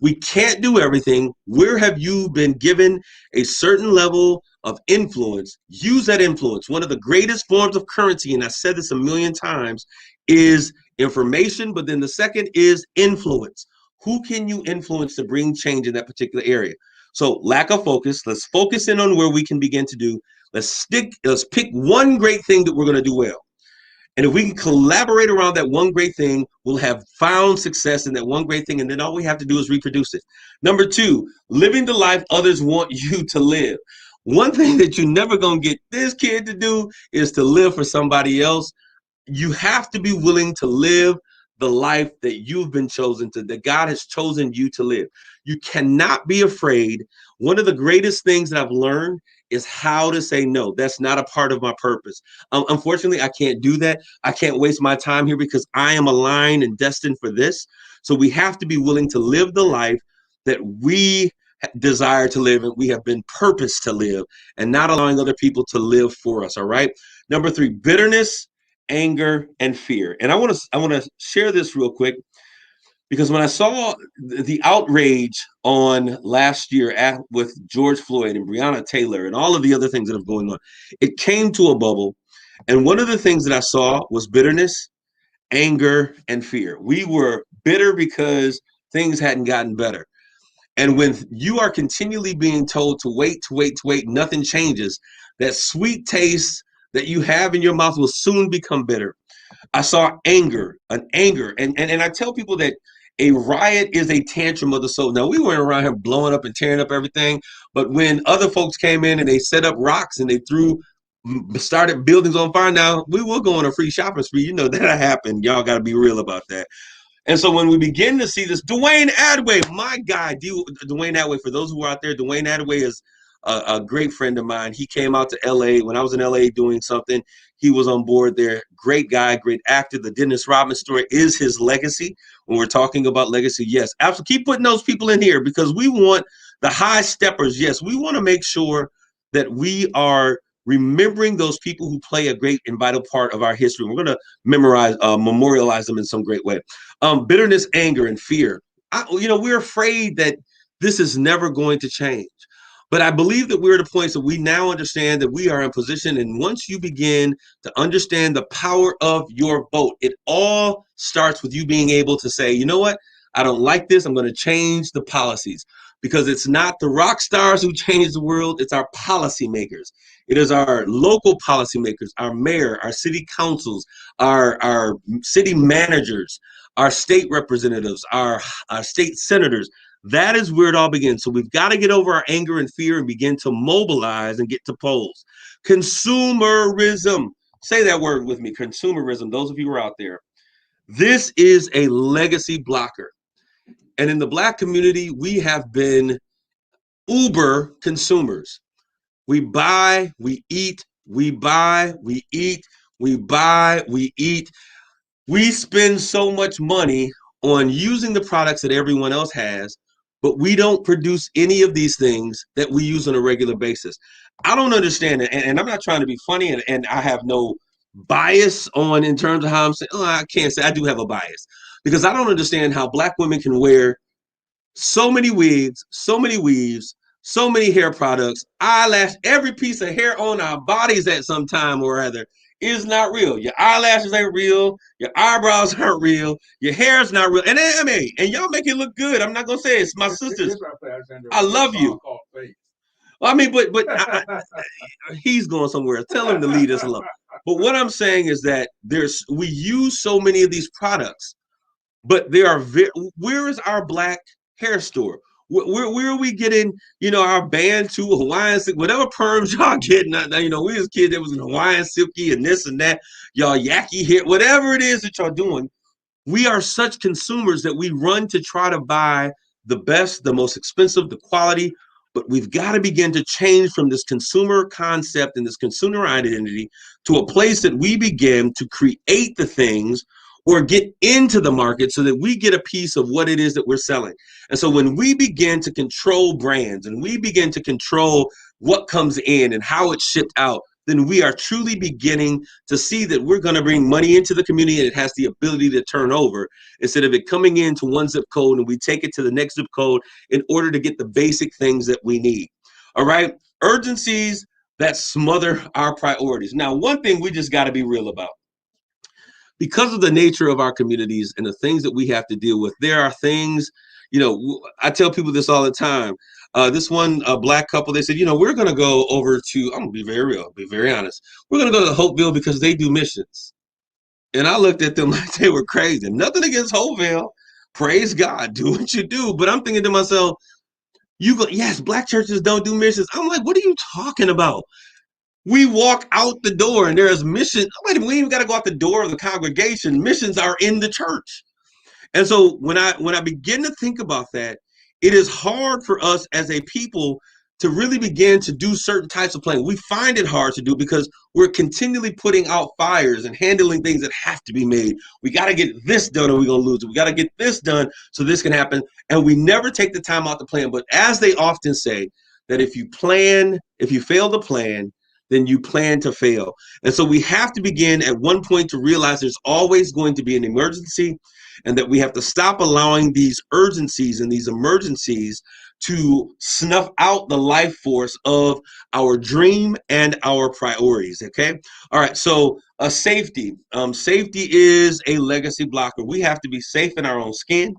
We can't do everything. Where have you been given a certain level of influence? Use that influence. One of the greatest forms of currency, and I said this a million times, is information, but then the second is influence. Who can you influence to bring change in that particular area? So lack of focus, let's focus in on where we can begin to do. Let's pick one great thing that we're going to do well. And if we can collaborate around that one great thing, we'll have found success in that one great thing. And then all we have to do is reproduce it. Number two, living the life others want you to live. One thing that you're never going to get this kid to do is to live for somebody else. You have to be willing to live the life that you've been chosen to, that God has chosen you to live. You cannot be afraid. One of the greatest things that I've learned is how to say no. That's not a part of my purpose. Unfortunately, I can't do that. I can't waste my time here because I am aligned and destined for this. So we have to be willing to live the life that we desire to live and we have been purposed to live, and not allowing other people to live for us. All right. Number three, bitterness, anger, and fear. And I want to share this real quick, because when I saw the outrage on last year with George Floyd and Breonna Taylor and all of the other things that are going on, it came to a bubble. And one of the things that I saw was bitterness, anger, and fear. We were bitter because things hadn't gotten better. And when you are continually being told to wait, nothing changes, that sweet taste that you have in your mouth will soon become bitter. I saw anger. And I tell people that a riot is a tantrum of the soul. Now, we weren't around here blowing up and tearing up everything, but when other folks came in and they set up rocks and they started buildings on fire, now we will go on a free shopping spree. You know, that happened. Y'all got to be real about that. And so when we begin to see this, Dwayne Attaway, my guy, Dwayne Attaway, for those who are out there, Dwayne Attaway is a great friend of mine. He came out to LA when I was in LA doing something. He was on board there. Great guy, great actor. The Dennis Rodman story is his legacy. When we're talking about legacy, yes, absolutely. Keep putting those people in here because we want the high steppers. Yes, we want to make sure that we are remembering those people who play a great and vital part of our history. We're going to memorialize them in some great way. Bitterness, anger, and fear. We're afraid that this is never going to change. But I believe that we're at a point that we now understand that we are in position. And once you begin to understand the power of your vote, it all starts with you being able to say, you know what? I don't like this. I'm going to change the policies, because it's not the rock stars who change the world. It's our policymakers. It is our local policymakers, our mayor, our city councils, our city managers, our state representatives, our state senators. That is where it all begins. So we've got to get over our anger and fear and begin to mobilize and get to polls. Consumerism. Say that word with me, consumerism. Those of you who are out there. This is a legacy blocker. And in the Black community, we have been uber consumers. We buy, we eat, we buy, we eat, we buy, we eat. We spend so much money on using the products that everyone else has, but we don't produce any of these things that we use on a regular basis. I don't understand it, and I'm not trying to be funny, and I have no bias in terms of how I'm saying. I can't say I do have a bias, because I don't understand how Black women can wear so many wigs, so many weaves, so many hair products, eyelash, every piece of hair on our bodies at some time or other is not real. Your eyelashes ain't real. Your eyebrows aren't real. Your hair's not real. And and y'all make it look good. I'm not gonna say it's my sisters. I love you. I mean, but he's going somewhere. Tell him to lead us along. But what I'm saying is that we use so many of these products, but where is our Black hair store? Where are we getting, our Bantu, Hawaiian silk, whatever perms y'all getting? We as kids, there was Hawaiian silky and this and that, y'all yaki hair, whatever it is that y'all doing. We are such consumers that we run to try to buy the best, the most expensive, the quality, but we've got to begin to change from this consumer concept and this consumer identity to a place that we begin to create the things or get into the market so that we get a piece of what it is that we're selling. And so when we begin to control brands and we begin to control what comes in and how it's shipped out, then we are truly beginning to see that we're going to bring money into the community and it has the ability to turn over, instead of it coming into one zip code and we take it to the next zip code in order to get the basic things that we need. All right. Urgencies that smother our priorities. Now, one thing we just got to be real about. Because of the nature of our communities and the things that we have to deal with, there are things, I tell people this all the time. This one black couple, they said, we're going to go over to, I'm going to be very real, be very honest. We're going to go to Hopeville because they do missions. And I looked at them like they were crazy. Nothing against Hopeville. Praise God. Do what you do. But I'm thinking to myself, yes, black churches don't do missions. I'm like, what are you talking about? We walk out the door and there's mission. Wait a minute, we even got to go out the door of the congregation. Missions are in the church. And so when I begin to think about that, it is hard for us as a people to really begin to do certain types of planning. We find it hard to do because we're continually putting out fires and handling things that have to be made. We got to get this done or we're going to lose it. We got to get this done so this can happen. And we never take the time out to plan. But as they often say, that if you fail to plan, then you plan to fail. And so we have to begin at one point to realize there's always going to be an emergency, and that we have to stop allowing these urgencies and these emergencies to snuff out the life force of our dream and our priorities. Okay. All right. So safety. Safety is a legacy blocker. We have to be safe in our own skin,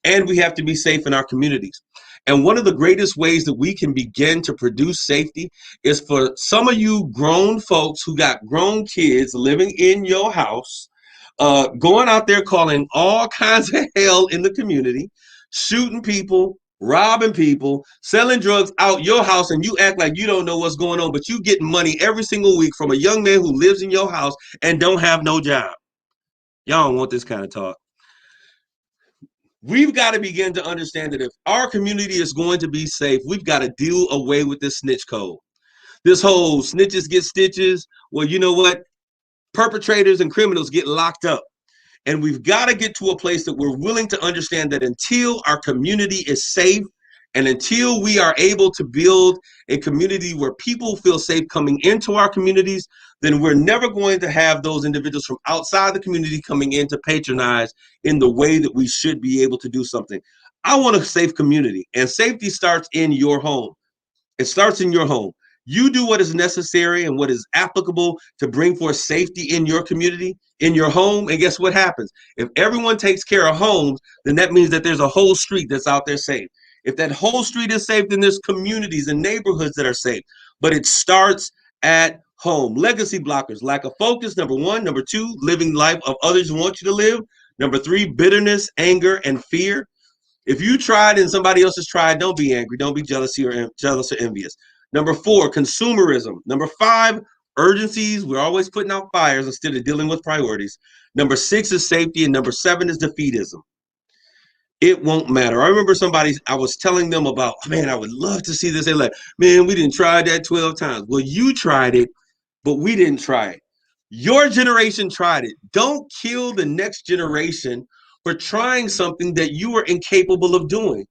and we have to be safe in our communities. And one of the greatest ways that we can begin to produce safety is for some of you grown folks who got grown kids living in your house, going out there calling all kinds of hell in the community, shooting people, robbing people, selling drugs out your house, and you act like you don't know what's going on, but you getting money every single week from a young man who lives in your house and don't have no job. Y'all don't want this kind of talk. We've got to begin to understand that if our community is going to be safe, we've got to do away with this snitch code. This whole snitches get stitches. Well, you know what? Perpetrators and criminals get locked up. And we've got to get to a place that we're willing to understand that until our community is safe and until we are able to build a community where people feel safe coming into our communities, then we're never going to have those individuals from outside the community coming in to patronize in the way that we should be able to do something. I want a safe community, and safety starts in your home. It starts in your home. You do what is necessary and what is applicable to bring forth safety in your community, in your home, and guess what happens? If everyone takes care of homes, then that means that there's a whole street that's out there safe. If that whole street is safe, then there's communities and neighborhoods that are safe. But it starts at home. Legacy blockers: lack of focus, number one. Number two, living life of others want you to live. Number three, bitterness, anger, and fear. If you tried and somebody else has tried, don't be angry. Don't be jealous or envious. Number four, consumerism. Number five, urgencies. We're always putting out fires instead of dealing with priorities. Number six is safety. And number seven is defeatism. It won't matter. I remember I was telling them about, man, I would love to see this. They're like, man, we didn't try that 12 times. Well, you tried it, but we didn't try it. Your generation tried it. Don't kill the next generation for trying something that you were incapable of doing.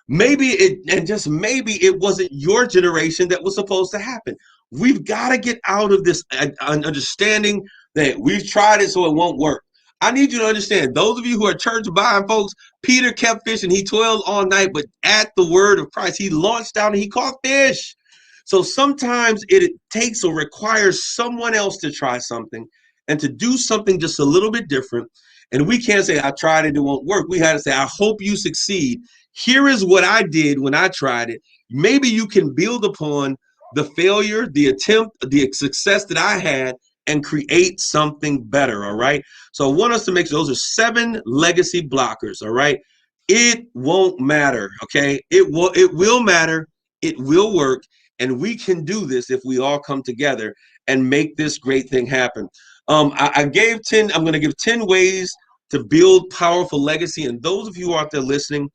Maybe it wasn't your generation that was supposed to happen. We've got to get out of this understanding that we've tried it so it won't work. I need you to understand, those of you who are church buying folks, Peter kept fishing. He toiled all night, but at the word of Christ, he launched out and he caught fish. So sometimes it takes or requires someone else to try something and to do something just a little bit different. And we can't say, I tried it, it won't work. We had to say, I hope you succeed. Here is what I did when I tried it. Maybe you can build upon the failure, the attempt, the success that I had and create something better, all right? So I want us to make sure those are 7 legacy blockers, all right? It won't matter, okay? It will matter. It will work. And we can do this if we all come together and make this great thing happen. I gave 10, I'm going to give 10 ways to build powerful legacy. And those of you out there listening,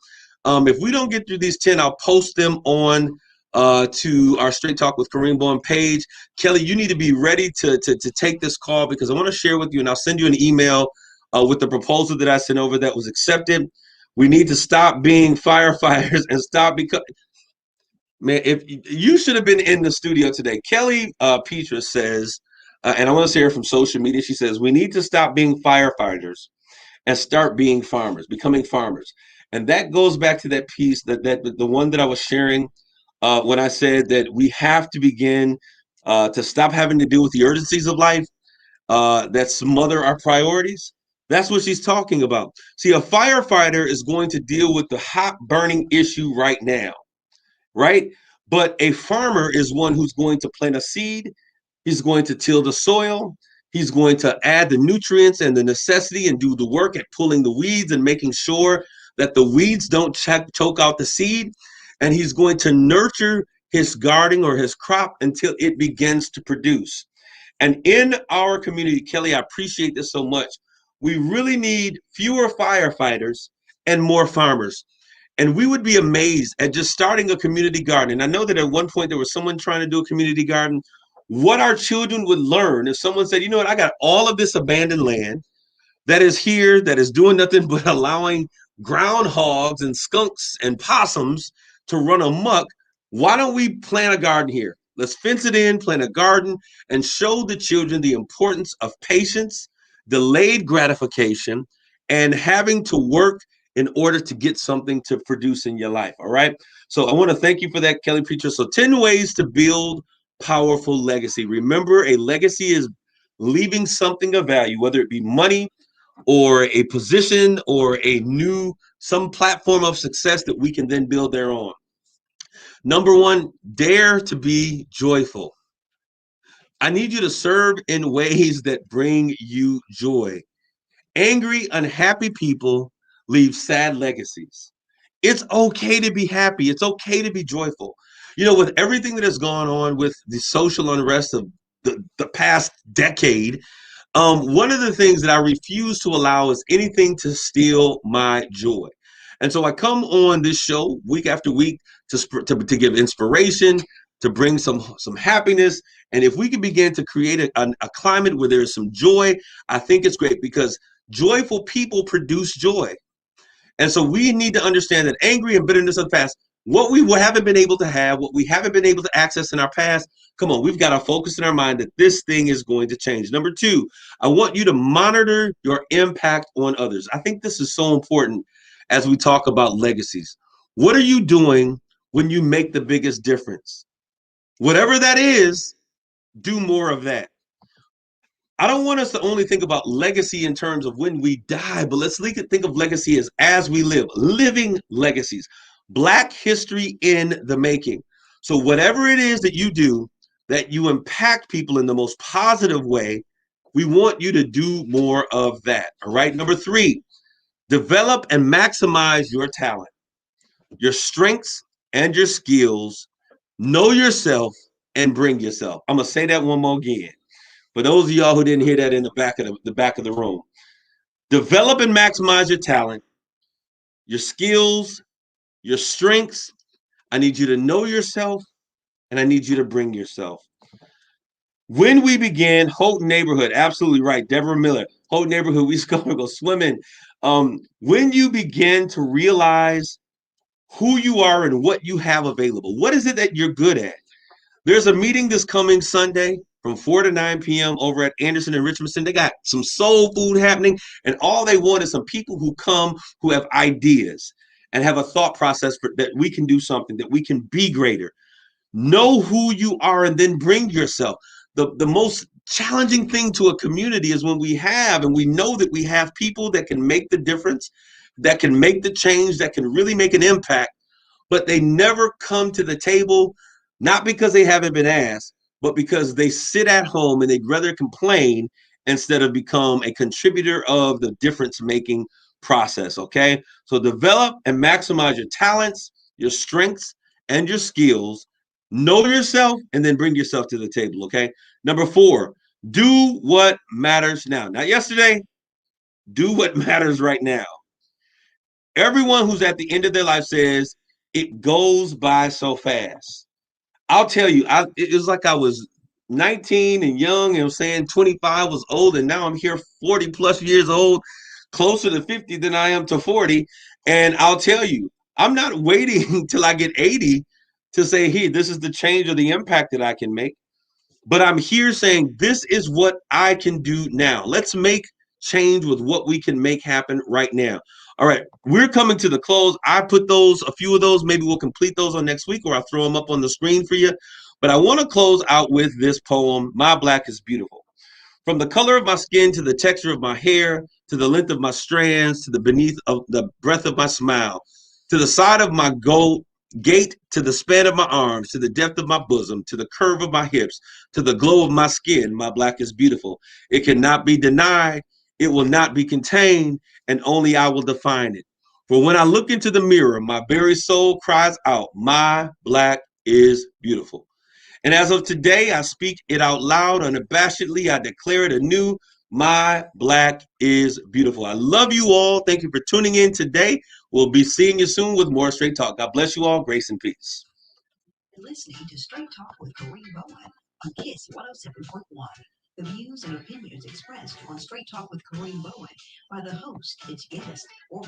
if we don't get through these 10, I'll post them on to our Straight Talk with Kareem Bowen page. Kelly, you need to be ready to take this call because I want to share with you, and I'll send you an email with the proposal that I sent over that was accepted. We need to stop being firefighters and stop because, man, if you should have been in the studio today. Kelly Petra says, and I want to say her from social media, she says, we need to stop being firefighters and start being farmers, becoming farmers. And that goes back to that piece, that the one that I was sharing when I said that we have to begin to stop having to deal with the urgencies of life that smother our priorities That's what she's talking about. See, a firefighter is going to deal with the hot burning issue right now, right? But a farmer is one who's going to plant a seed. He's going to till the soil. He's going to add the nutrients and the necessity and do the work at pulling the weeds and making sure that the weeds don't choke out the seed. And he's going to nurture his garden or his crop until it begins to produce. And in our community, Kelly, I appreciate this so much. We really need fewer firefighters and more farmers. And we would be amazed at just starting a community garden. And I know that at one point there was someone trying to do a community garden. What our children would learn if someone said, you know what, I got all of this abandoned land that is here, that is doing nothing but allowing groundhogs and skunks and possums to run amok. Why don't we plant a garden here? Let's fence it in, plant a garden, and show the children the importance of patience, delayed gratification, and having to work in order to get something to produce in your life. All right. So I want to thank you for that, Kelly Preacher. So 10 ways to build powerful legacy. Remember, a legacy is leaving something of value, whether it be money or a position or some platform of success that we can then build thereon. Number one, dare to be joyful. I need you to serve in ways that bring you joy. Angry, unhappy people leave sad legacies. It's okay to be happy. It's okay to be joyful. You know, with everything that has gone on with the social unrest of the past decade, one of the things that I refuse to allow is anything to steal my joy. And so I come on this show week after week to give inspiration, to bring some happiness. And if we can begin to create a climate where there is some joy, I think it's great, because joyful people produce joy. And so we need to understand that angry and bitterness of the past, what we haven't been able to have, what we haven't been able to access in our past, come on, we've got to focus in our mind that this thing is going to change. Number two, I want you to monitor your impact on others. I think this is so important as we talk about legacies. What are you doing when you make the biggest difference? Whatever that is, do more of that. I don't want us to only think about legacy in terms of when we die, but let's think of legacy as we live, living legacies, Black history in the making. So whatever it is that you do, that you impact people in the most positive way, we want you to do more of that. All right. Number three, develop and maximize your talent, your strengths and your skills. Know yourself and bring yourself. I'm going to say that one more again. For those of y'all who didn't hear that in the back of the room, develop and maximize your talent, your skills, your strengths. I need you to know yourself, and I need you to bring yourself. When we began Holt Neighborhood, absolutely right, Deborah Miller, Holt Neighborhood, we used to go swimming. When you begin to realize who you are and what you have available, what is it that you're good at? There's a meeting this coming Sunday from 4 to 9 p.m. over at Anderson and Richmondson. They got some soul food happening, and all they want is some people who come who have ideas and have a thought process that we can do something, that we can be greater. Know who you are and then bring yourself. The most challenging thing to a community is when we have and we know that we have people that can make the difference, that can make the change, that can really make an impact, but they never come to the table, not because they haven't been asked, but because they sit at home and they'd rather complain instead of become a contributor of the difference-making process, okay? So develop and maximize your talents, your strengths, and your skills. Know yourself and then bring yourself to the table, okay? Number four, do what matters now. Not yesterday, do what matters right now. Everyone who's at the end of their life says, it goes by so fast. I'll tell you, it was like I was 19 and young, and I'm saying 25 was old, and now I'm here 40 plus years old, closer to 50 than I am to 40. And I'll tell you, I'm not waiting till I get 80 to say, hey, this is the change or the impact that I can make. But I'm here saying this is what I can do now. Let's make change with what we can make happen right now. All right, we're coming to the close. I put a few of those, maybe we'll complete those on next week, or I'll throw them up on the screen for you. But I want to close out with this poem, My Black is Beautiful. From the color of my skin to the texture of my hair, to the length of my strands, to the beneath of the breath of my smile, to the side of my gold gait, to the span of my arms, to the depth of my bosom, to the curve of my hips, to the glow of my skin. My black is beautiful. It cannot be denied. It will not be contained, and only I will define it. For when I look into the mirror, my very soul cries out, my black is beautiful. And as of today, I speak it out loud, unabashedly. I declare it anew. My black is beautiful. I love you all. Thank you for tuning in today. We'll be seeing you soon with more Straight Talk. God bless you all. Grace and peace. Listening to Straight Talk with Kareem Bowen on KISS 107.1. The views and opinions expressed on Straight Talk with Kareem Bowen by the host, its guest, or